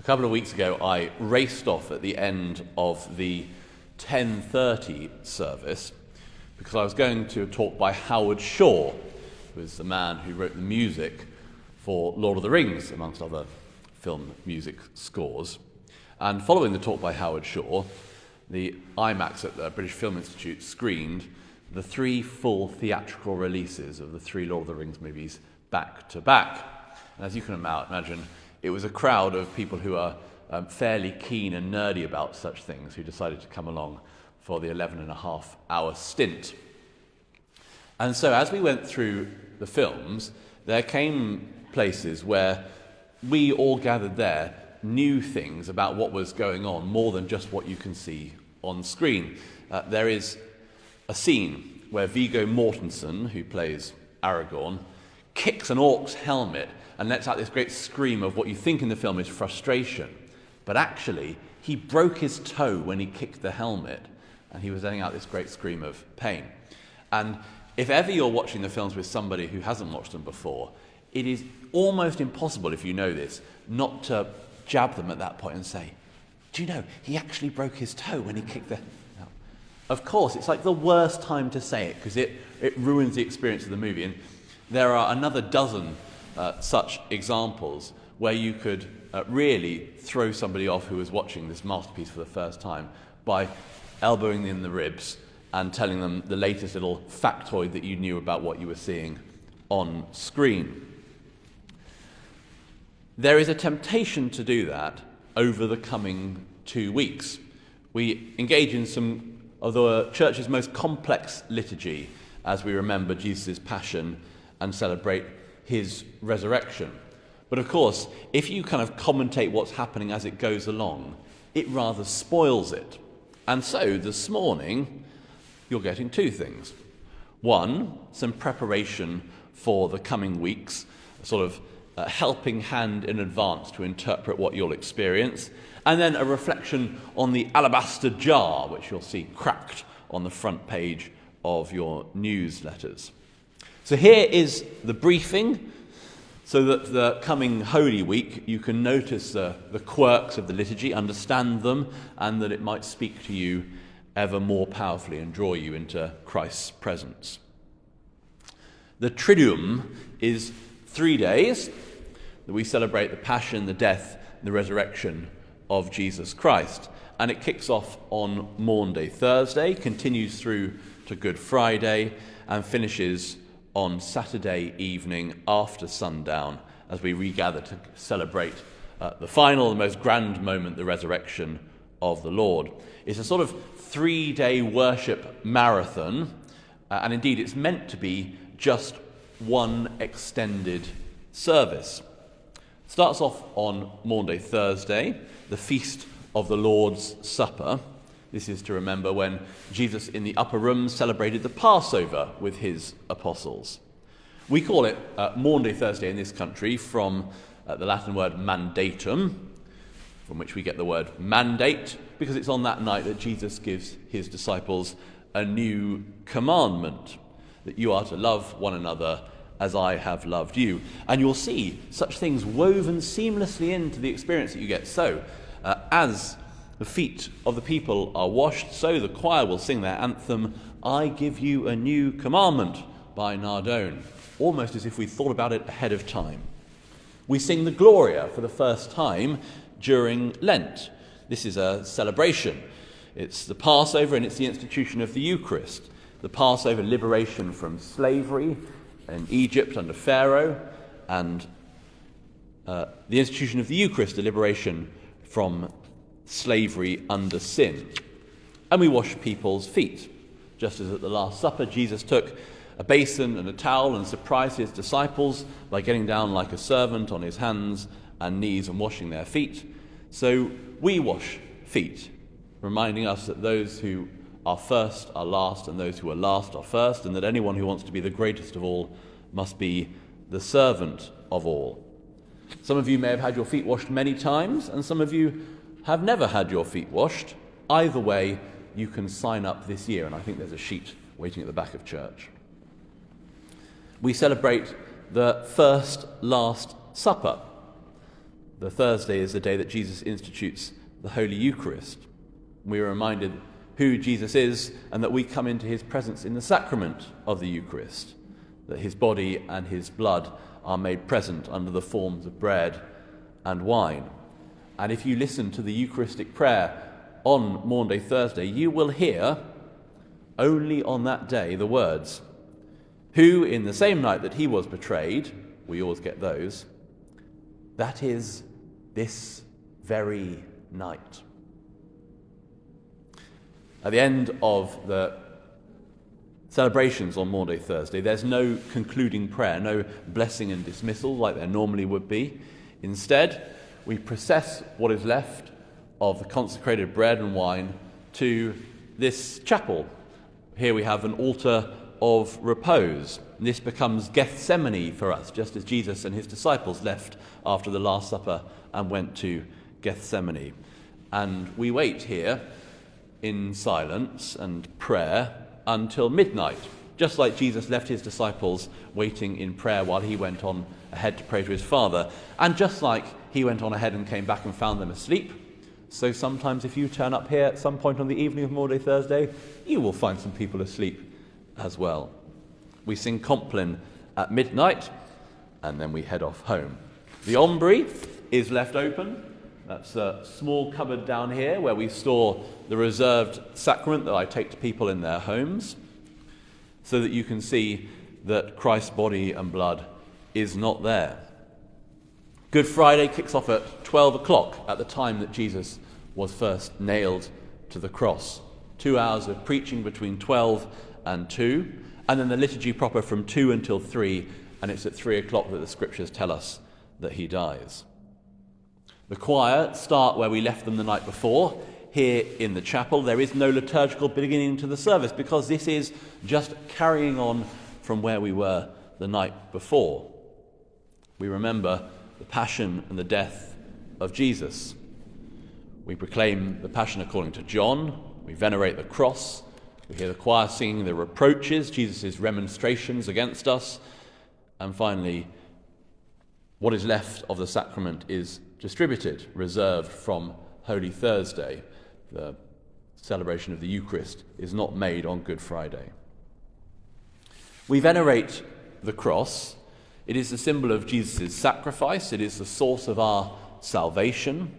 couple of weeks ago, I raced off at the end of the 10:30 service because I was going to a talk by Howard Shore, who is the man who wrote the music for Lord of the Rings, amongst other film music scores. And following the talk by Howard Shore, the IMAX at the British Film Institute screened the 3 full theatrical releases of the 3 Lord of the Rings movies back to back. And as you can imagine, it was a crowd of people who are fairly keen and nerdy about such things who decided to come along for the 11.5-hour stint. And so as we went through the films, there came places where we all gathered there knew things about what was going on more than just what you can see on screen. There is a scene where Viggo Mortensen, who plays Aragorn, kicks an orc's helmet and lets out this great scream of what you think in the film is frustration. But actually, he broke his toe when he kicked the helmet, and he was letting out this great scream of pain. And if ever you're watching the films with somebody who hasn't watched them before, it is almost impossible, if you know this, not to jab them at that point and say, do you know, he actually broke his toe when he kicked the... No. Of course, it's like the worst time to say it, because it ruins the experience of the movie. And there are another dozen such examples where you could really throw somebody off who was watching this masterpiece for the first time by elbowing them in the ribs and telling them the latest little factoid that you knew about what you were seeing on screen. There is a temptation to do that over the coming 2 weeks. We engage in some of the church's most complex liturgy as we remember Jesus' passion and celebrate his resurrection. But of course, if you kind of commentate what's happening as it goes along, it rather spoils it. And so this morning, you're getting 2 things. One, some preparation for the coming weeks, a sort of helping hand in advance to interpret what you'll experience, and then a reflection on the alabaster jar, which you'll see cracked on the front page of your newsletters. So here is the briefing, so that the coming Holy Week you can notice the quirks of the liturgy, understand them, and that it might speak to you ever more powerfully and draw you into Christ's presence. The Triduum is 3 days that we celebrate the passion, the death, and the resurrection of Jesus Christ. And it kicks off on Maundy Thursday, continues through to Good Friday, and finishes on Saturday evening after sundown as we regather to celebrate the final, the most grand moment, the resurrection of the Lord. It's a sort of 3-day worship marathon, and indeed it's meant to be just one extended service. It starts off on Maundy Thursday, the feast of the Lord's Supper. This is to remember when Jesus in the upper room celebrated the Passover with his apostles. We call it Maundy Thursday in this country from the Latin word mandatum, from which we get the word mandate, because it's on that night that Jesus gives his disciples a new commandment, that you are to love one another as I have loved you. And you'll see such things woven seamlessly into the experience that you get. So, as the feet of the people are washed, so the choir will sing their anthem, I give you a new commandment, by Nardone, almost as if we thought about it ahead of time. We sing the Gloria for the first time during Lent. This is a celebration. It's the Passover and it's the institution of the Eucharist. The Passover, liberation from slavery in Egypt under Pharaoh, and the institution of the Eucharist, the liberation from slavery under sin. And we wash people's feet. Just as at the Last Supper, Jesus took a basin and a towel and surprised his disciples by getting down like a servant on his hands and knees and washing their feet. So we wash feet, reminding us that those who are first are last and those who are last are first, and that anyone who wants to be the greatest of all must be the servant of all. Some of you may have had your feet washed many times, and some of you have never had your feet washed. Either way, you can sign up this year, and I think there's a sheet waiting at the back of church. We celebrate the first Last Supper. The Thursday is the day that Jesus institutes the Holy Eucharist. We are reminded who Jesus is and that we come into his presence in the sacrament of the Eucharist, that his body and his blood are made present under the forms of bread and wine. And if you listen to the Eucharistic prayer on Maundy Thursday, you will hear only on that day the words, who in the same night that he was betrayed, we always get those, that is this very night. At the end of the celebrations on Maundy Thursday, there's no concluding prayer, no blessing and dismissal like there normally would be. Instead, we process what is left of the consecrated bread and wine to this chapel. Here we have an altar of repose. This becomes Gethsemane for us, just as Jesus and his disciples left after the Last Supper and went to Gethsemane. And we wait here in silence and prayer until midnight, just like Jesus left his disciples waiting in prayer while he went on ahead to pray to his Father, and just like he went on ahead and came back and found them asleep. So sometimes if you turn up here at some point on the evening of Maundy Thursday, you will find some people asleep as well. We sing Compline at midnight, and then we head off home. The Ombry is left open. That's a small cupboard down here where we store the reserved sacrament that I take to people in their homes, so that you can see that Christ's body and blood is not there. Good Friday kicks off at 12 o'clock at the time that Jesus was first nailed to the cross. 2 hours of preaching between 12 and 2, and then the liturgy proper from 2 until 3, and it's at 3 o'clock that the scriptures tell us that he dies. The choir start where we left them the night before, here in the chapel. There is no liturgical beginning to the service because this is just carrying on from where we were the night before. We remember the passion and the death of Jesus. We proclaim the passion according to John. We venerate the cross. We hear the choir singing the reproaches, Jesus' remonstrations against us. And finally, what is left of the sacrament is distributed, reserved from Holy Thursday. The celebration of the Eucharist is not made on Good Friday. We venerate the cross. It is the symbol of Jesus' sacrifice. It is the source of our salvation.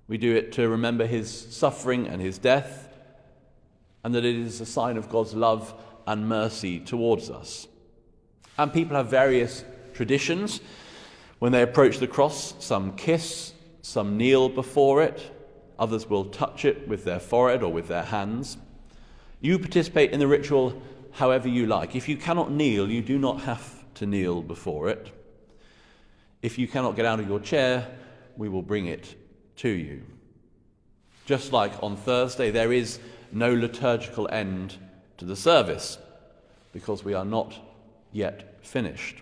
We do it to remember his suffering and his death, and that it is a sign of God's love and mercy towards us. And people have various traditions. When they approach the cross, some kiss, some kneel before it, others will touch it with their forehead or with their hands. You participate in the ritual however you like. If you cannot kneel, you do not have to kneel before it. If you cannot get out of your chair, we will bring it to you. Just like on Thursday, there is no liturgical end to the service because we are not yet finished.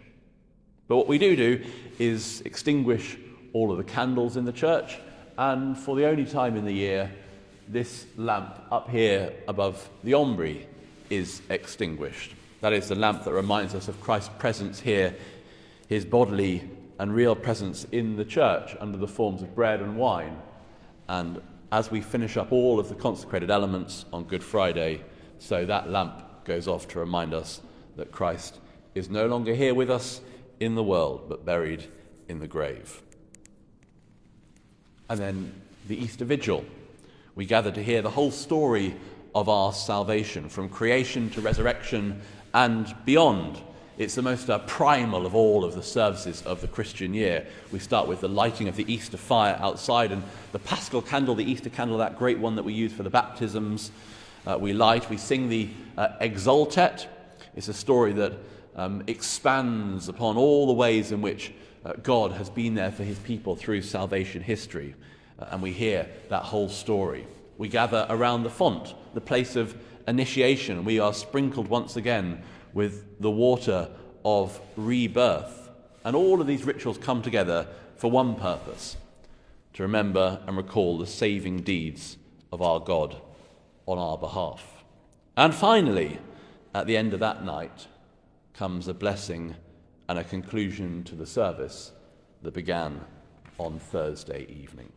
But what we do is extinguish all of the candles in the church, and for the only time in the year, this lamp up here above the Ombry is extinguished. That is the lamp that reminds us of Christ's presence here, his bodily and real presence in the church under the forms of bread and wine. And as we finish up all of the consecrated elements on Good Friday, so that lamp goes off to remind us that Christ is no longer here with us in the world, but buried in the grave. And then the Easter Vigil. We gather to hear the whole story of our salvation, from creation to resurrection and beyond. It's the most primal of all of the services of the Christian year. We start with the lighting of the Easter fire outside, and the Paschal candle, the Easter candle, that great one that we use for the baptisms, we light. We sing the Exultet. It's a story that expands upon all the ways in which God has been there for his people through salvation history. And we hear that whole story. We gather around the font, the place of initiation. We are sprinkled once again with the water of rebirth. And all of these rituals come together for one purpose: to remember and recall the saving deeds of our God on our behalf. And finally, at the end of that night, comes a blessing and a conclusion to the service that began on Thursday evening.